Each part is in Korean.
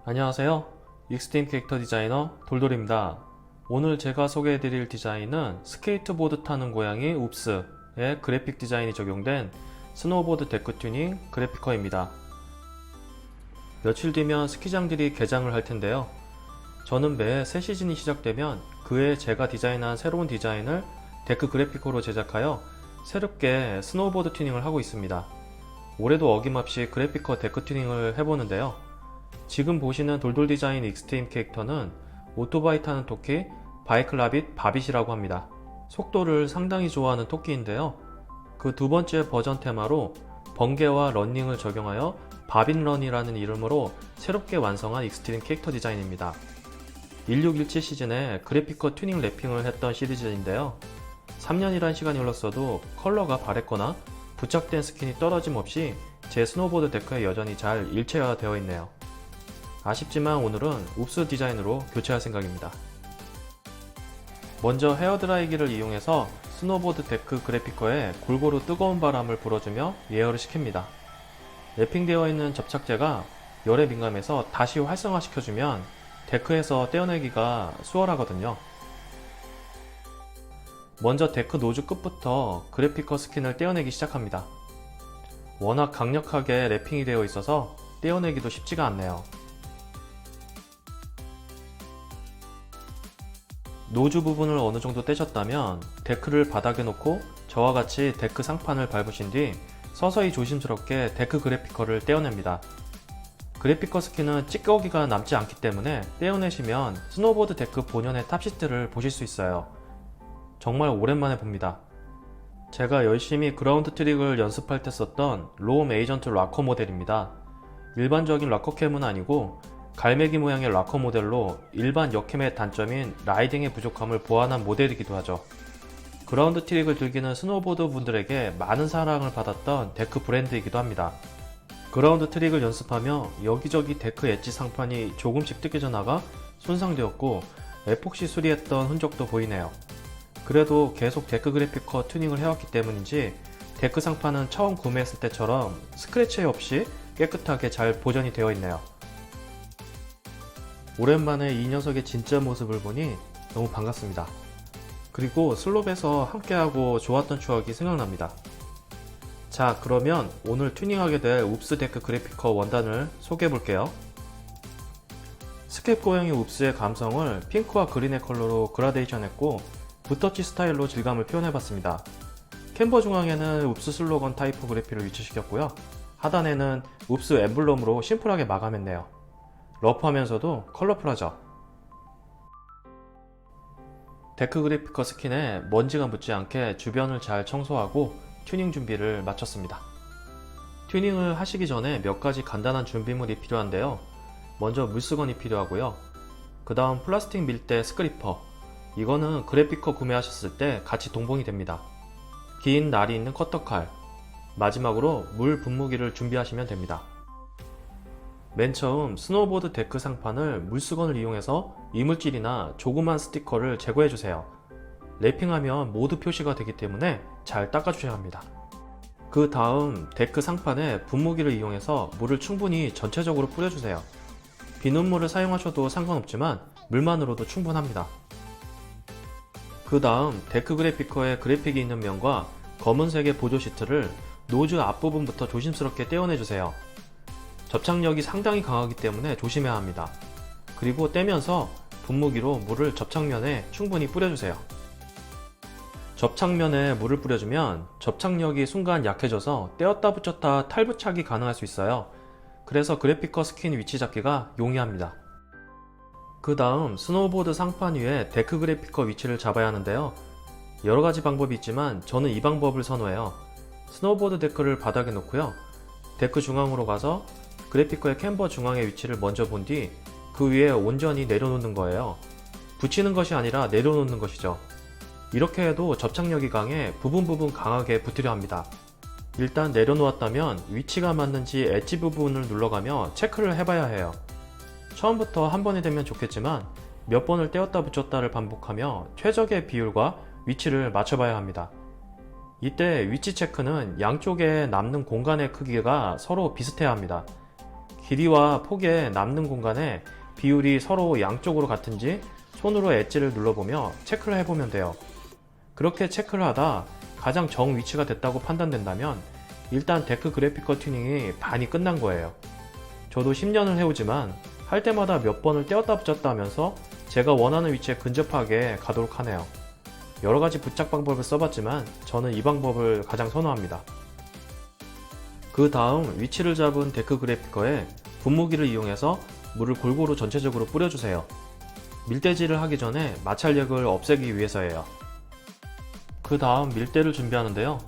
안녕하세요. 익스트림 캐릭터 디자이너 돌돌입니다. 오늘 제가 소개해드릴 디자인은 스케이트보드 타는 고양이 웁스의 그래픽 디자인이 적용된 스노우보드 데크 튜닝 그래피커입니다. 며칠 뒤면 스키장들이 개장을 할 텐데요. 저는 매 새 시즌이 시작되면 그해 제가 디자인한 새로운 디자인을 데크 그래피커로 제작하여 새롭게 스노우보드 튜닝을 하고 있습니다. 올해도 어김없이 그래피커 데크 튜닝을 해보는데요. 지금 보시는 돌돌 디자인 익스트림 캐릭터는 오토바이 타는 토끼 바이크 라빗 바빗이라고 합니다. 속도를 상당히 좋아하는 토끼인데요. 그 두 번째 버전 테마로 번개와 러닝을 적용하여 바빗런이라는 이름으로 새롭게 완성한 익스트림 캐릭터 디자인입니다. 1617 시즌에 그래피커 튜닝 랩핑을 했던 시리즈인데요. 3년이란 시간이 흘렀어도 컬러가 바랬거나 부착된 스킨이 떨어짐 없이 제 스노보드 데크에 여전히 잘 일체화되어 있네요. 아쉽지만 오늘은 웁스 디자인으로 교체할 생각입니다. 먼저 헤어드라이기를 이용해서 스노보드 데크 그래피커에 골고루 뜨거운 바람을 불어주며 예열을 시킵니다. 랩핑되어 있는 접착제가 열에 민감해서 다시 활성화시켜주면 데크에서 떼어내기가 수월하거든요. 먼저 데크 노즈 끝부터 그래피커 스킨을 떼어내기 시작합니다. 워낙 강력하게 랩핑이 되어 있어서 떼어내기도 쉽지가 않네요. 노즈 부분을 어느 정도 떼셨다면 데크를 바닥에 놓고 저와 같이 데크 상판을 밟으신 뒤 서서히 조심스럽게 데크 그래피커를 떼어냅니다. 그래피커 스킨은 찌꺼기가 남지 않기 때문에 떼어내시면 스노보드 데크 본연의 탑시트를 보실 수 있어요. 정말 오랜만에 봅니다. 제가 열심히 그라운드 트릭을 연습할 때 썼던 롬 에이전트 락커 모델입니다. 일반적인 락커캠은 아니고 갈매기 모양의 락커 모델로 일반 역캠의 단점인 라이딩의 부족함을 보완한 모델이기도 하죠. 그라운드 트릭을 즐기는 스노보드 분들에게 많은 사랑을 받았던 데크 브랜드이기도 합니다. 그라운드 트릭을 연습하며 여기저기 데크 엣지 상판이 조금씩 뜯겨져 나가 손상되었고 에폭시 수리했던 흔적도 보이네요. 그래도 계속 데크 그래피커 튜닝을 해왔기 때문인지 데크 상판은 처음 구매했을 때처럼 스크래치 없이 깨끗하게 잘 보존이 되어 있네요. 오랜만에 이 녀석의 진짜 모습을 보니 너무 반갑습니다. 그리고 슬롭에서 함께하고 좋았던 추억이 생각납니다. 자, 그러면 오늘 튜닝하게 될 웁스 데크 그래피커 원단을 소개해 볼게요. 스캡 고양이 웁스의 감성을 핑크와 그린의 컬러로 그라데이션 했고 붓터치 스타일로 질감을 표현해 봤습니다. 캔버 중앙에는 웁스 슬로건 타이포그래피를 위치시켰고요. 하단에는 웁스 엠블럼으로 심플하게 마감했네요. 러프하면서도 컬러풀하죠. 데크 그래피커 스킨에 먼지가 묻지 않게 주변을 잘 청소하고 튜닝 준비를 마쳤습니다. 튜닝을 하시기 전에 몇 가지 간단한 준비물이 필요한데요. 먼저 물수건이 필요하고요. 그 다음 플라스틱 밀대 스크리퍼, 이거는 그래피커 구매하셨을 때 같이 동봉이 됩니다. 긴 날이 있는 커터칼, 마지막으로 물 분무기를 준비하시면 됩니다. 맨 처음 스노보드 데크 상판을 물수건을 이용해서 이물질이나 조그만 스티커를 제거해주세요. 랩핑하면 모두 표시가 되기 때문에 잘 닦아주셔야 합니다. 그 다음 데크 상판에 분무기를 이용해서 물을 충분히 전체적으로 뿌려주세요. 비눗물을 사용하셔도 상관없지만 물만으로도 충분합니다. 그 다음 데크 그래피커에 그래픽이 있는 면과 검은색의 보조 시트를 노즈 앞부분부터 조심스럽게 떼어내주세요. 접착력이 상당히 강하기 때문에 조심해야 합니다. 그리고 떼면서 분무기로 물을 접착면에 충분히 뿌려주세요. 접착면에 물을 뿌려주면 접착력이 순간 약해져서 떼었다 붙였다 탈부착이 가능할 수 있어요. 그래서 그래피커 스킨 위치 잡기가 용이합니다. 그 다음 스노우보드 상판 위에 데크 그래피커 위치를 잡아야 하는데요. 여러가지 방법이 있지만 저는 이 방법을 선호해요. 스노우보드 데크를 바닥에 놓고요. 데크 중앙으로 가서 그래피커의 캔버 중앙의 위치를 먼저 본 뒤 그 위에 온전히 내려놓는 거예요. 붙이는 것이 아니라 내려놓는 것이죠. 이렇게 해도 접착력이 강해 부분 강하게 붙으려 합니다. 일단 내려놓았다면 위치가 맞는지 엣지 부분을 눌러가며 체크를 해봐야 해요. 처음부터 한 번에 되면 좋겠지만 몇 번을 떼었다 붙였다를 반복하며 최적의 비율과 위치를 맞춰봐야 합니다. 이때 위치 체크는 양쪽에 남는 공간의 크기가 서로 비슷해야 합니다. 길이와 폭에 남는 공간에 비율이 서로 양쪽으로 같은지 손으로 엣지를 눌러보며 체크를 해보면 돼요. 그렇게 체크를 하다 가장 정 위치가 됐다고 판단된다면 일단 데크 그래픽커 튜닝이 반이 끝난 거예요. 저도 10년을 해오지만 할 때마다 몇 번을 떼었다 붙였다 하면서 제가 원하는 위치에 근접하게 가도록 하네요. 여러가지 부착 방법을 써봤지만 저는 이 방법을 가장 선호합니다. 그 다음 위치를 잡은 데크 그래픽커에 분무기를 이용해서 물을 골고루 전체적으로 뿌려주세요. 밀대질을 하기 전에 마찰력을 없애기 위해서예요. 그 다음 밀대를 준비하는데요.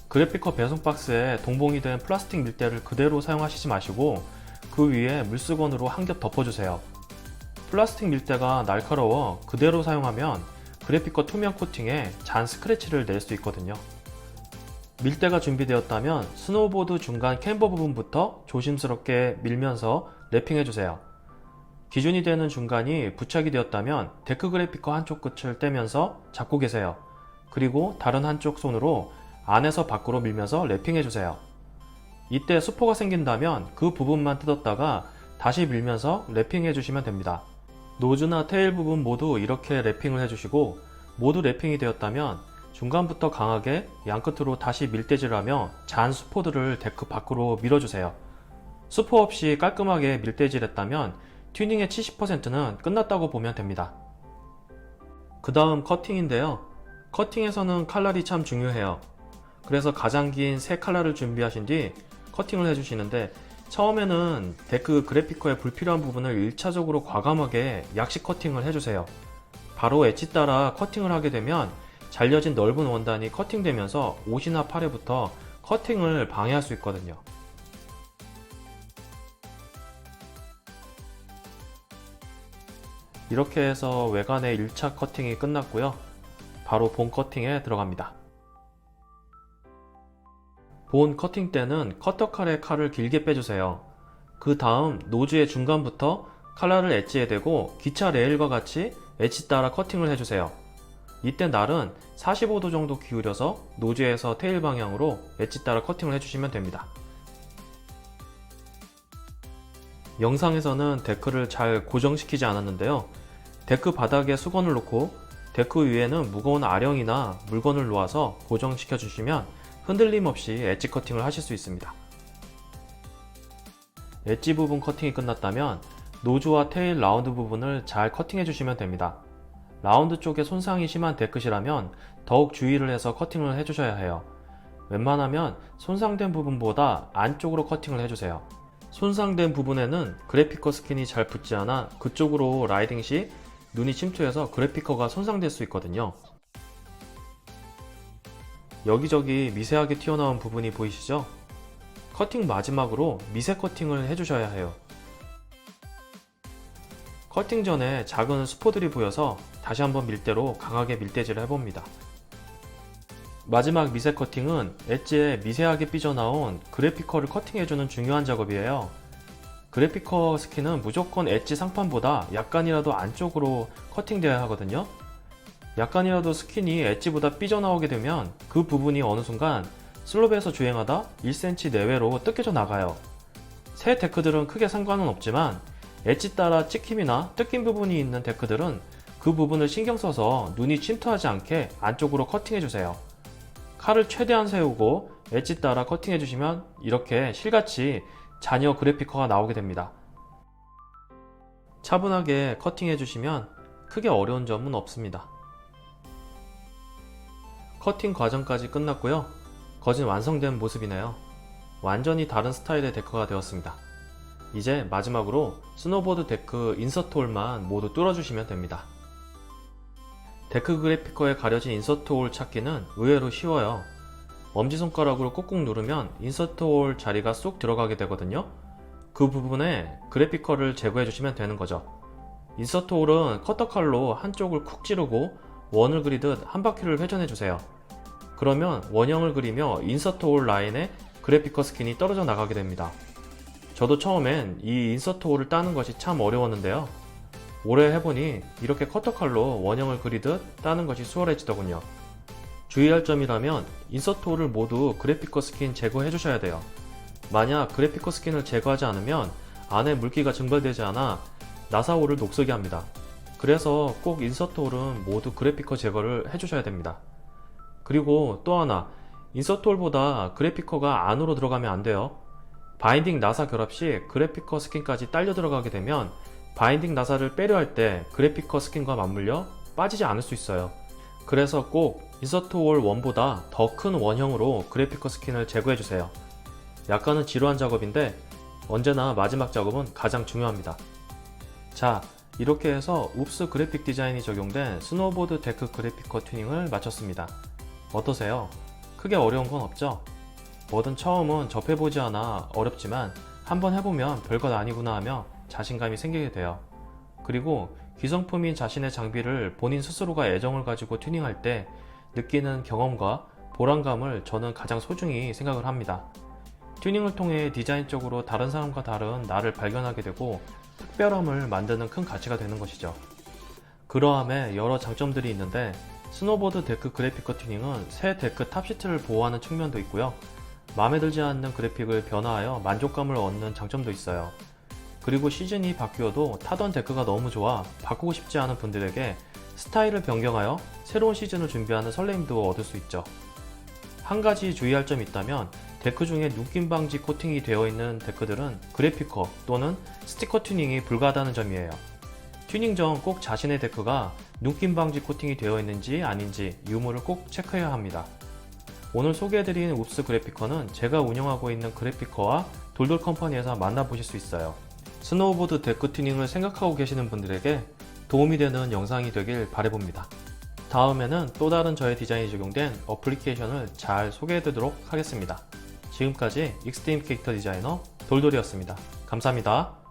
그래픽커 배송 박스에 동봉이 된 플라스틱 밀대를 그대로 사용하시지 마시고 그 위에 물수건으로 한 겹 덮어주세요. 플라스틱 밀대가 날카로워 그대로 사용하면 그래픽커 투명 코팅에 잔 스크래치를 낼 수 있거든요. 밀대가 준비되었다면 스노우보드 중간 캠버 부분부터 조심스럽게 밀면서 랩핑해주세요. 기준이 되는 중간이 부착이 되었다면 데크 그래픽커 한쪽 끝을 떼면서 잡고 계세요. 그리고 다른 한쪽 손으로 안에서 밖으로 밀면서 랩핑해주세요. 이때 수포가 생긴다면 그 부분만 뜯었다가 다시 밀면서 랩핑해주시면 됩니다. 노즈나 테일 부분 모두 이렇게 랩핑을 해주시고 모두 랩핑이 되었다면 중간부터 강하게 양끝으로 다시 밀대질을 하며 잔 수포들을 데크 밖으로 밀어주세요. 수포 없이 깔끔하게 밀대질했다면 튜닝의 70%는 끝났다고 보면 됩니다. 그 다음 커팅인데요. 커팅에서는 칼날이 참 중요해요. 그래서 가장 긴 3칼날을 준비하신 뒤 커팅을 해주시는데 처음에는 데크 그래픽커의 불필요한 부분을 1차적으로 과감하게 약식 커팅을 해주세요. 바로 엣지 따라 커팅을 하게 되면 잘려진 넓은 원단이 커팅되면서 옷이나 팔에부터 커팅을 방해할 수 있거든요. 이렇게 해서 외관의 1차 커팅이 끝났고요. 바로 본 커팅에 들어갑니다. 본 커팅 때는 커터칼에 칼을 길게 빼주세요. 그 다음 노즈의 중간부터 칼날을 엣지에 대고 기차 레일과 같이 엣지 따라 커팅을 해주세요. 이때 날은 45도 정도 기울여서 노즈에서 테일 방향으로 엣지 따라 커팅을 해주시면 됩니다. 영상에서는 데크를 잘 고정시키지 않았는데요. 데크 바닥에 수건을 놓고 데크 위에는 무거운 아령이나 물건을 놓아서 고정시켜 주시면 흔들림 없이 엣지 커팅을 하실 수 있습니다. 엣지 부분 커팅이 끝났다면 노즈와 테일 라운드 부분을 잘 커팅해 주시면 됩니다. 라운드 쪽에 손상이 심한 데크시라면 더욱 주의를 해서 커팅을 해주셔야 해요. 웬만하면 손상된 부분보다 안쪽으로 커팅을 해주세요. 손상된 부분에는 그래픽커 스킨이 잘 붙지 않아 그쪽으로 라이딩 시 눈이 침투해서 그래픽커가 손상될 수 있거든요. 여기저기 미세하게 튀어나온 부분이 보이시죠? 커팅 마지막으로 미세 커팅을 해주셔야 해요. 커팅 전에 작은 수포들이 보여서 다시 한번 밀대로 강하게 밀대질을 해봅니다. 마지막 미세 커팅은 엣지에 미세하게 삐져나온 그래픽커를 커팅해주는 중요한 작업이에요. 그래픽커 스킨은 무조건 엣지 상판보다 약간이라도 안쪽으로 커팅되어야 하거든요. 약간이라도 스킨이 엣지보다 삐져나오게 되면 그 부분이 어느 순간 슬롭에서 주행하다 1cm 내외로 뜯겨져 나가요. 새 데크들은 크게 상관은 없지만 엣지 따라 찍힘이나 뜯긴 부분이 있는 데크들은 그 부분을 신경 써서 눈이 침투하지 않게 안쪽으로 커팅해주세요. 칼을 최대한 세우고 엣지 따라 커팅해주시면 이렇게 실같이 잔여 그래픽커가 나오게 됩니다. 차분하게 커팅해주시면 크게 어려운 점은 없습니다. 커팅 과정까지 끝났고요. 거진 완성된 모습이네요. 완전히 다른 스타일의 데크가 되었습니다. 이제 마지막으로 스노보드 데크 인서트 홀만 모두 뚫어주시면 됩니다. 데크 그래픽커에 가려진 인서트 홀 찾기는 의외로 쉬워요. 엄지손가락으로 꾹꾹 누르면 인서트 홀 자리가 쏙 들어가게 되거든요. 그 부분에 그래픽커를 제거해 주시면 되는 거죠. 인서트 홀은 커터칼로 한쪽을 쿡 찌르고 원을 그리듯 한 바퀴를 회전해 주세요. 그러면 원형을 그리며 인서트 홀 라인에 그래픽커 스킨이 떨어져 나가게 됩니다. 저도 처음엔 이 인서트 홀을 따는 것이 참 어려웠는데요. 오래 해보니 이렇게 커터칼로 원형을 그리듯 따는 것이 수월해지더군요. 주의할 점이라면 인서트 홀을 모두 그래픽커 스킨 제거해 주셔야 돼요. 만약 그래픽커 스킨을 제거하지 않으면 안에 물기가 증발되지 않아 나사홀을 녹슬게 합니다. 그래서 꼭 인서트 홀은 모두 그래픽커 제거를 해주셔야 됩니다. 그리고 또 하나, 인서트 홀보다 그래픽커가 안으로 들어가면 안 돼요. 바인딩 나사 결합 시 그래픽커 스킨까지 딸려 들어가게 되면 바인딩 나사를 빼려 할 때 그래픽커 스킨과 맞물려 빠지지 않을 수 있어요. 그래서 꼭 인서트 홀 1보다 더 큰 원형으로 그래픽커 스킨을 제거해주세요. 약간은 지루한 작업인데 언제나 마지막 작업은 가장 중요합니다. 자, 이렇게 해서 웁스 그래픽 디자인이 적용된 스노우보드 데크 그래픽커 튜닝을 마쳤습니다. 어떠세요? 크게 어려운 건 없죠? 뭐든 처음은 접해보지 않아 어렵지만 한번 해보면 별것 아니구나 하며 자신감이 생기게 돼요. 그리고 기성품인 자신의 장비를 본인 스스로가 애정을 가지고 튜닝할 때 느끼는 경험과 보람감을 저는 가장 소중히 생각을 합니다. 튜닝을 통해 디자인적으로 다른 사람과 다른 나를 발견하게 되고 특별함을 만드는 큰 가치가 되는 것이죠. 그러함에 여러 장점들이 있는데 스노보드 데크 그래픽커 튜닝은 새 데크 탑시트를 보호하는 측면도 있고요. 마음에 들지 않는 그래픽을 변화하여 만족감을 얻는 장점도 있어요. 그리고 시즌이 바뀌어도 타던 데크가 너무 좋아 바꾸고 싶지 않은 분들에게 스타일을 변경하여 새로운 시즌을 준비하는 설레임도 얻을 수 있죠. 한 가지 주의할 점이 있다면 데크 중에 눈김 방지 코팅이 되어 있는 데크들은 그래픽커 또는 스티커 튜닝이 불가하다는 점이에요. 튜닝 전 꼭 자신의 데크가 눈김 방지 코팅이 되어 있는지 아닌지 유무를 꼭 체크해야 합니다. 오늘 소개해드린 웁스 그래픽커는 제가 운영하고 있는 그래픽커와 돌돌 컴퍼니에서 만나보실 수 있어요. 스노우보드 데크 튜닝을 생각하고 계시는 분들에게 도움이 되는 영상이 되길 바라봅니다. 다음에는 또 다른 저의 디자인이 적용된 어플리케이션을 잘 소개해드리도록 하겠습니다. 지금까지 익스트림 캐릭터 디자이너 돌돌이었습니다. 감사합니다.